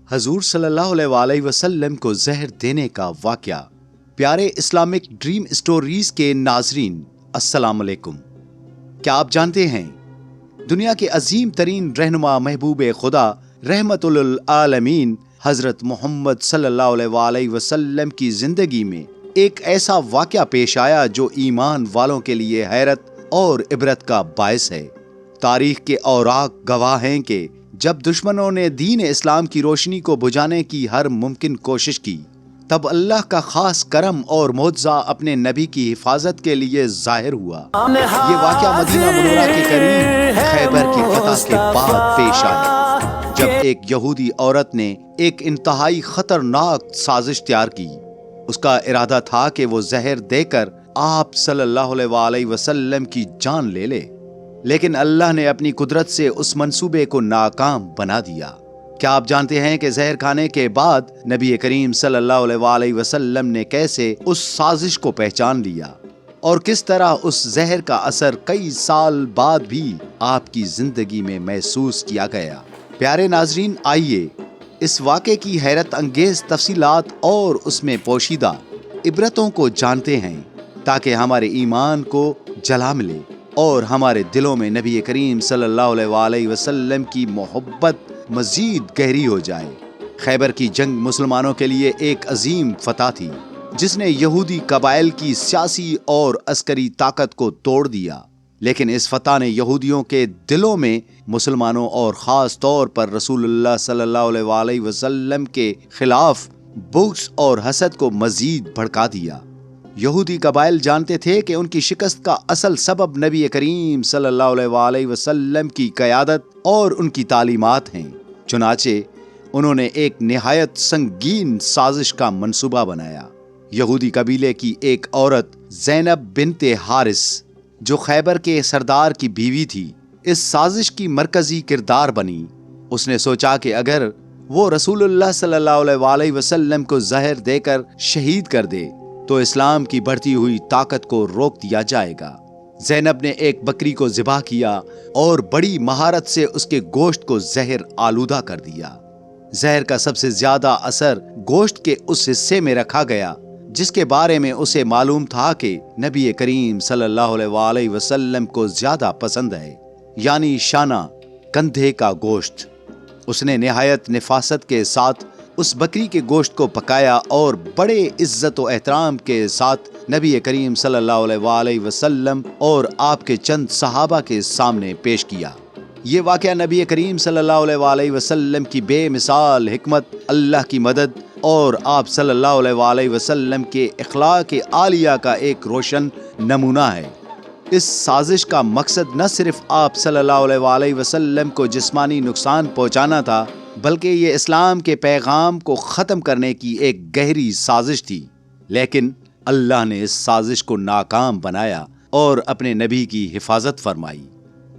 حضور صلی اللہ علیہ وآلہ وسلم کو زہر دینے کا واقعہ۔ پیارے اسلامک ڈریم اسٹوریز کے ناظرین، السلام علیکم۔ کیا آپ جانتے ہیں دنیا کے عظیم ترین رہنما محبوب خدا رحمت للعالمین حضرت محمد صلی اللہ علیہ وآلہ وسلم کی زندگی میں ایک ایسا واقعہ پیش آیا جو ایمان والوں کے لیے حیرت اور عبرت کا باعث ہے۔ تاریخ کے اوراق گواہ ہیں کہ جب دشمنوں نے دین اسلام کی روشنی کو بجھانے کی ہر ممکن کوشش کی، تب اللہ کا خاص کرم اور معجزہ اپنے نبی کی حفاظت کے لیے ظاہر ہوا۔ یہ واقعہ مدینہ منورہ کے قریب خیبر کی فتح کے بعد پیش آیا، جب ایک یہودی عورت نے ایک انتہائی خطرناک سازش تیار کی۔ اس کا ارادہ تھا کہ وہ زہر دے کر آپ صلی اللہ علیہ وآلہ وسلم کی جان لے لے، لیکن اللہ نے اپنی قدرت سے اس منصوبے کو ناکام بنا دیا۔ کیا آپ جانتے ہیں کہ زہر کھانے کے بعد نبی کریم صلی اللہ علیہ وآلہ وسلم نے کیسے اس سازش کو پہچان لیا اور کس طرح اس زہر کا اثر کئی سال بعد بھی آپ کی زندگی میں محسوس کیا گیا؟ پیارے ناظرین، آئیے اس واقعے کی حیرت انگیز تفصیلات اور اس میں پوشیدہ عبرتوں کو جانتے ہیں، تاکہ ہمارے ایمان کو جلا ملے اور ہمارے دلوں میں نبی کریم صلی اللہ علیہ وآلہ وسلم کی محبت مزید گہری ہو جائے۔ خیبر کی جنگ مسلمانوں کے لیے ایک عظیم فتح تھی، جس نے یہودی قبائل کی سیاسی اور عسکری طاقت کو توڑ دیا، لیکن اس فتح نے یہودیوں کے دلوں میں مسلمانوں اور خاص طور پر رسول اللہ صلی اللہ علیہ وآلہ وسلم کے خلاف بغض اور حسد کو مزید بھڑکا دیا۔ یہودی قبائل جانتے تھے کہ ان کی شکست کا اصل سبب نبی کریم صلی اللہ علیہ وآلہ وسلم کی قیادت اور ان کی تعلیمات ہیں، چنانچہ انہوں نے ایک نہایت سنگین سازش کا منصوبہ بنایا۔ یہودی قبیلے کی ایک عورت زینب بنت حارث، جو خیبر کے سردار کی بیوی تھی، اس سازش کی مرکزی کردار بنی۔ اس نے سوچا کہ اگر وہ رسول اللہ صلی اللہ علیہ وآلہ وسلم کو زہر دے کر شہید کر دے تو اسلام کی بڑھتی ہوئی طاقت کو روک دیا جائے گا۔ زینب نے ایک بکری کو ذبح کیا اور بڑی مہارت سے اس کے گوشت کو زہر آلودہ کر دیا۔ زہر کا سب سے زیادہ اثر گوشت کے اس حصے میں رکھا گیا جس کے بارے میں اسے معلوم تھا کہ نبی کریم صلی اللہ علیہ وآلہ وسلم کو زیادہ پسند ہے، یعنی شانہ، کندھے کا گوشت۔ اس نے نہایت نفاست کے ساتھ اس بکری کے گوشت کو پکایا اور بڑے عزت و احترام کے ساتھ نبی کریم صلی اللہ علیہ وآلہ وسلم اور آپ کے چند صحابہ کے سامنے پیش کیا۔ یہ واقعہ نبی کریم صلی اللہ علیہ وآلہ وسلم کی بے مثال حکمت، اللہ کی مدد اور آپ صلی اللہ علیہ وآلہ وسلم کے اخلاق عالیہ کا ایک روشن نمونہ ہے۔ اس سازش کا مقصد نہ صرف آپ صلی اللہ علیہ وآلہ وسلم کو جسمانی نقصان پہنچانا تھا، بلکہ یہ اسلام کے پیغام کو ختم کرنے کی ایک گہری سازش تھی۔ لیکن اللہ نے اس سازش کو ناکام بنایا اور اپنے نبی کی حفاظت فرمائی۔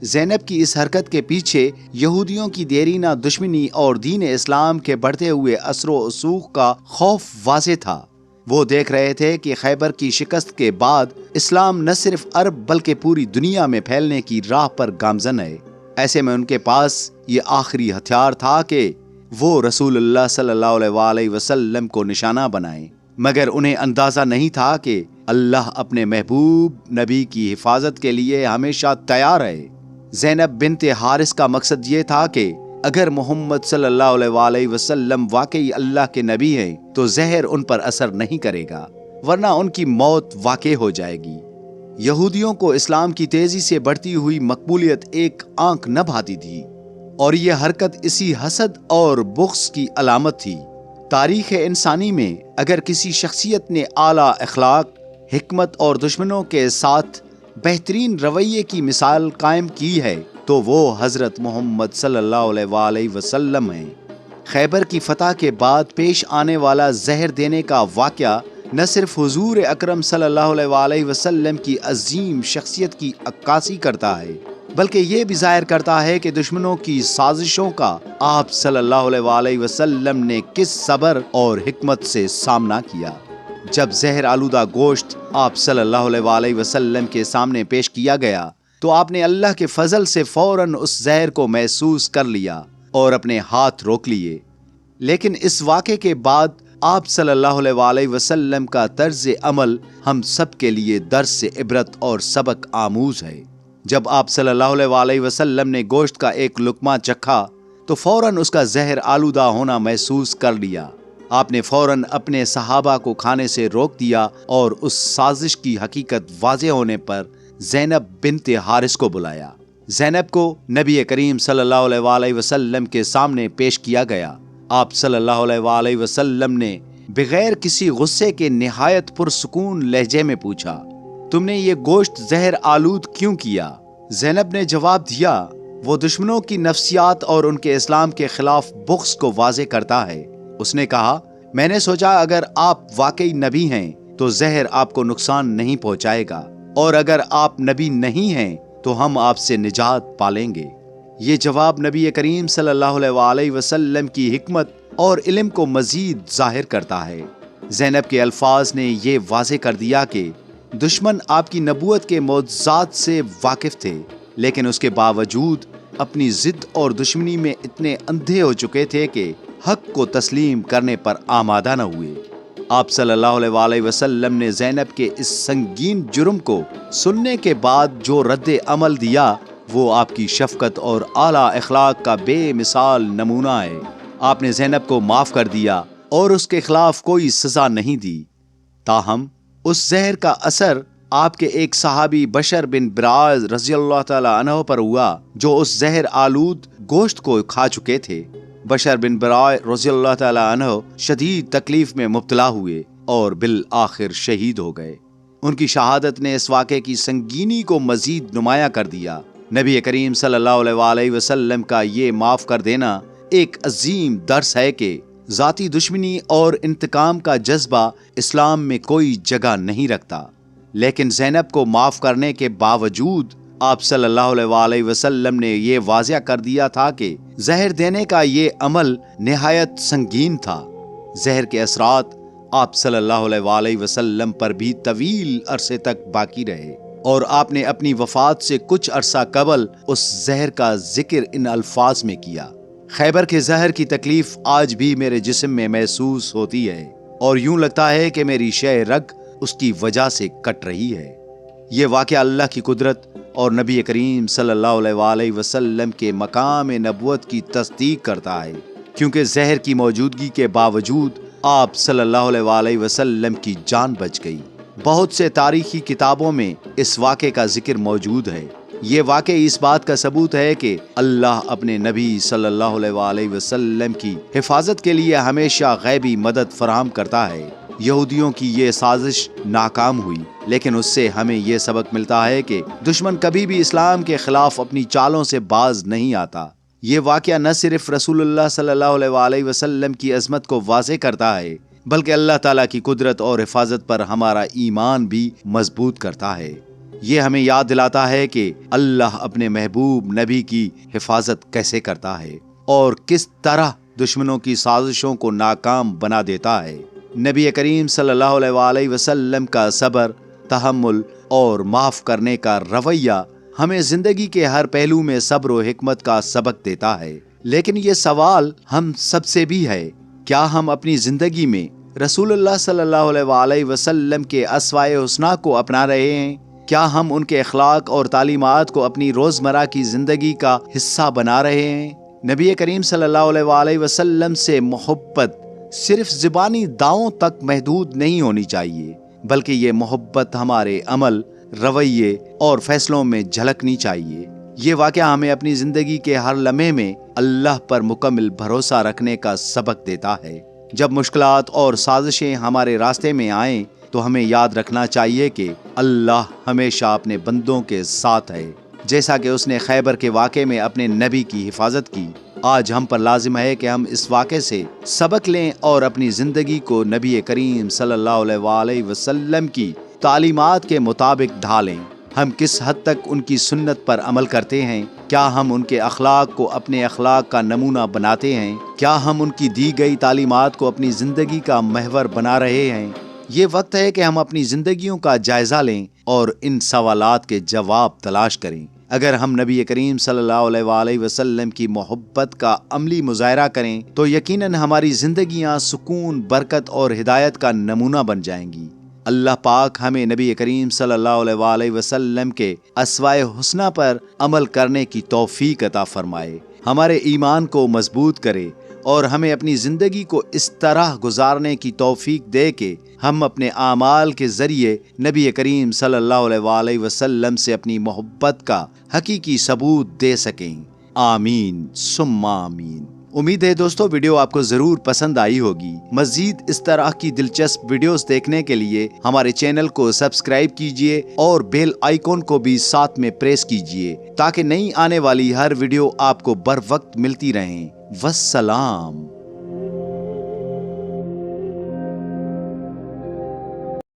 زینب کی اس حرکت کے پیچھے یہودیوں کی دیرینہ دشمنی اور دین اسلام کے بڑھتے ہوئے اثر و رسوخ کا خوف واضح تھا۔ وہ دیکھ رہے تھے کہ خیبر کی شکست کے بعد اسلام نہ صرف عرب بلکہ پوری دنیا میں پھیلنے کی راہ پر گامزن ہے۔ ایسے میں ان کے پاس یہ آخری ہتھیار تھا کہ وہ رسول اللہ صلی اللہ علیہ وآلہ وسلم کو نشانہ بنائیں، مگر انہیں اندازہ نہیں تھا کہ اللہ اپنے محبوب نبی کی حفاظت کے لیے ہمیشہ تیار ہے۔ زینب بنت حارث کا مقصد یہ تھا کہ اگر محمد صلی اللہ علیہ وآلہ وسلم واقعی اللہ کے نبی ہیں تو زہر ان پر اثر نہیں کرے گا، ورنہ ان کی موت واقع ہو جائے گی۔ یہودیوں کو اسلام کی تیزی سے بڑھتی ہوئی مقبولیت ایک آنکھ نہ بھاتی تھی، اور یہ حرکت اسی حسد اور بغض کی علامت تھی۔ تاریخ انسانی میں اگر کسی شخصیت نے اعلیٰ اخلاق، حکمت اور دشمنوں کے ساتھ بہترین رویے کی مثال قائم کی ہے تو وہ حضرت محمد صلی اللہ علیہ وآلہ وسلم ہیں۔ خیبر کی فتح کے بعد پیش آنے والا زہر دینے کا واقعہ نہ صرف حضور اکرم صلی اللہ علیہ وآلہ وسلم کی عظیم شخصیت کی عکاسی کرتا ہے، بلکہ یہ بھی ظاہر کرتا ہے کہ دشمنوں کی سازشوں کا آپ صلی اللہ علیہ وآلہ وسلم نے کس صبر اور حکمت سے سامنا کیا۔ جب زہر آلودہ گوشت آپ صلی اللہ علیہ وآلہ وسلم کے سامنے پیش کیا گیا تو آپ نے اللہ کے فضل سے فوراً اس زہر کو محسوس کر لیا اور اپنے ہاتھ روک لیے۔ لیکن اس واقعے کے بعد آپ صلی اللہ علیہ وسلم کا طرز عمل ہم سب کے لیے درس سے عبرت اور سبق آموز ہے۔ جب آپ صلی اللہ علیہ وسلم نے گوشت کا ایک لقمہ چکھا تو فوراً اس کا زہر آلودہ ہونا محسوس کر لیا۔ آپ نے فوراً اپنے صحابہ کو کھانے سے روک دیا اور اس سازش کی حقیقت واضح ہونے پر زینب بنت حارث کو بلایا۔ زینب کو نبی کریم صلی اللہ علیہ وسلم کے سامنے پیش کیا گیا۔ آپ صلی اللہ علیہ وسلم نے بغیر کسی غصے کے نہایت پرسکون لہجے میں پوچھا، تم نے یہ گوشت زہر آلود کیوں کیا؟ زینب نے جواب دیا، وہ دشمنوں کی نفسیات اور ان کے اسلام کے خلاف بغض کو واضح کرتا ہے۔ اس نے کہا، میں نے سوچا اگر آپ واقعی نبی ہیں تو زہر آپ کو نقصان نہیں پہنچائے گا، اور اگر آپ نبی نہیں ہیں تو ہم آپ سے نجات پالیں گے۔ یہ جواب نبی کریم صلی اللہ علیہ وسلم کی حکمت اور علم کو مزید ظاہر کرتا ہے۔ زینب کے الفاظ نے یہ واضح کر دیا کہ دشمن آپ کی نبوت کے معجزات سے واقف تھے، لیکن اس کے باوجود اپنی ضد اور دشمنی میں اتنے اندھے ہو چکے تھے کہ حق کو تسلیم کرنے پر آمادہ نہ ہوئے۔ آپ صلی اللہ علیہ وسلم نے زینب کے اس سنگین جرم کو سننے کے بعد جو رد عمل دیا وہ آپ کی شفقت اور اعلیٰ اخلاق کا بے مثال نمونہ ہے۔ آپ نے زینب کو معاف کر دیا اور اس کے خلاف کوئی سزا نہیں دی۔ تاہم اس زہر کا اثر آپ کے ایک صحابی بشر بن براز رضی اللہ تعالی عنہ پر ہوا، جو اس زہر آلود گوشت کو کھا چکے تھے۔ بشر بن براز رضی اللہ تعالی عنہ شدید تکلیف میں مبتلا ہوئے اور بالآخر شہید ہو گئے۔ ان کی شہادت نے اس واقعے کی سنگینی کو مزید نمایاں کر دیا۔ نبی کریم صلی اللہ علیہ وسلم کا یہ معاف کر دینا ایک عظیم درس ہے کہ ذاتی دشمنی اور انتقام کا جذبہ اسلام میں کوئی جگہ نہیں رکھتا، لیکن زینب کو معاف کرنے کے باوجود آپ صلی اللہ علیہ وسلم نے یہ واضح کر دیا تھا کہ زہر دینے کا یہ عمل نہایت سنگین تھا۔ زہر کے اثرات آپ صلی اللہ علیہ وسلم پر بھی طویل عرصے تک باقی رہے، اور آپ نے اپنی وفات سے کچھ عرصہ قبل اس زہر کا ذکر ان الفاظ میں کیا، خیبر کے زہر کی تکلیف آج بھی میرے جسم میں محسوس ہوتی ہے، اور یوں لگتا ہے کہ میری شہ رگ اس کی وجہ سے کٹ رہی ہے۔ یہ واقعہ اللہ کی قدرت اور نبی کریم صلی اللہ علیہ وسلم کے مقام نبوت کی تصدیق کرتا ہے، کیونکہ زہر کی موجودگی کے باوجود آپ صلی اللہ علیہ وسلم کی جان بچ گئی۔ بہت سے تاریخی کتابوں میں اس واقعے کا ذکر موجود ہے۔ یہ واقعہ اس بات کا ثبوت ہے کہ اللہ اپنے نبی صلی اللہ علیہ وسلم کی حفاظت کے لیے ہمیشہ غیبی مدد فراہم کرتا ہے۔ یہودیوں کی یہ سازش ناکام ہوئی، لیکن اس سے ہمیں یہ سبق ملتا ہے کہ دشمن کبھی بھی اسلام کے خلاف اپنی چالوں سے باز نہیں آتا۔ یہ واقعہ نہ صرف رسول اللہ صلی اللہ علیہ وسلم کی عظمت کو واضح کرتا ہے، بلکہ اللہ تعالیٰ کی قدرت اور حفاظت پر ہمارا ایمان بھی مضبوط کرتا ہے۔ یہ ہمیں یاد دلاتا ہے کہ اللہ اپنے محبوب نبی کی حفاظت کیسے کرتا ہے اور کس طرح دشمنوں کی سازشوں کو ناکام بنا دیتا ہے۔ نبی کریم صلی اللہ علیہ وسلم کا صبر، تحمل اور معاف کرنے کا رویہ ہمیں زندگی کے ہر پہلو میں صبر و حکمت کا سبق دیتا ہے۔ لیکن یہ سوال ہم سب سے بھی ہے، کیا ہم اپنی زندگی میں رسول اللہ صلی اللہ علیہ وسلم کے اسوائے حسنہ کو اپنا رہے ہیں؟ کیا ہم ان کے اخلاق اور تعلیمات کو اپنی روزمرہ کی زندگی کا حصہ بنا رہے ہیں؟ نبی کریم صلی اللہ علیہ وسلم سے محبت صرف زبانی دعووں تک محدود نہیں ہونی چاہیے، بلکہ یہ محبت ہمارے عمل، رویے اور فیصلوں میں جھلکنی چاہیے۔ یہ واقعہ ہمیں اپنی زندگی کے ہر لمحے میں اللہ پر مکمل بھروسہ رکھنے کا سبق دیتا ہے۔ جب مشکلات اور سازشیں ہمارے راستے میں آئیں تو ہمیں یاد رکھنا چاہیے کہ اللہ ہمیشہ اپنے بندوں کے ساتھ ہے، جیسا کہ اس نے خیبر کے واقعے میں اپنے نبی کی حفاظت کی۔ آج ہم پر لازم ہے کہ ہم اس واقعے سے سبق لیں اور اپنی زندگی کو نبی کریم صلی اللہ علیہ وسلم کی تعلیمات کے مطابق ڈھالیں۔ ہم کس حد تک ان کی سنت پر عمل کرتے ہیں؟ کیا ہم ان کے اخلاق کو اپنے اخلاق کا نمونہ بناتے ہیں؟ کیا ہم ان کی دی گئی تعلیمات کو اپنی زندگی کا محور بنا رہے ہیں؟ یہ وقت ہے کہ ہم اپنی زندگیوں کا جائزہ لیں اور ان سوالات کے جواب تلاش کریں۔ اگر ہم نبی کریم صلی اللہ علیہ وآلہ وسلم کی محبت کا عملی مظاہرہ کریں تو یقیناً ہماری زندگیاں سکون، برکت اور ہدایت کا نمونہ بن جائیں گی۔ اللہ پاک ہمیں نبی کریم صلی اللہ علیہ وآلہ وسلم کے اسوائے حسنہ پر عمل کرنے کی توفیق عطا فرمائے، ہمارے ایمان کو مضبوط کرے اور ہمیں اپنی زندگی کو اس طرح گزارنے کی توفیق دے کہ ہم اپنے اعمال کے ذریعے نبی کریم صلی اللہ علیہ وآلہ وسلم سے اپنی محبت کا حقیقی ثبوت دے سکیں۔ آمین ثم آمین۔ امید ہے دوستو ویڈیو آپ کو ضرور پسند آئی ہوگی۔ مزید اس طرح کی دلچسپ ویڈیوز دیکھنے کے لیے ہمارے چینل کو سبسکرائب کیجئے اور بیل آئیکن کو بھی ساتھ میں پریس کیجئے تاکہ نئی آنے والی ہر ویڈیو آپ کو بر وقت ملتی رہیں۔ والسلام۔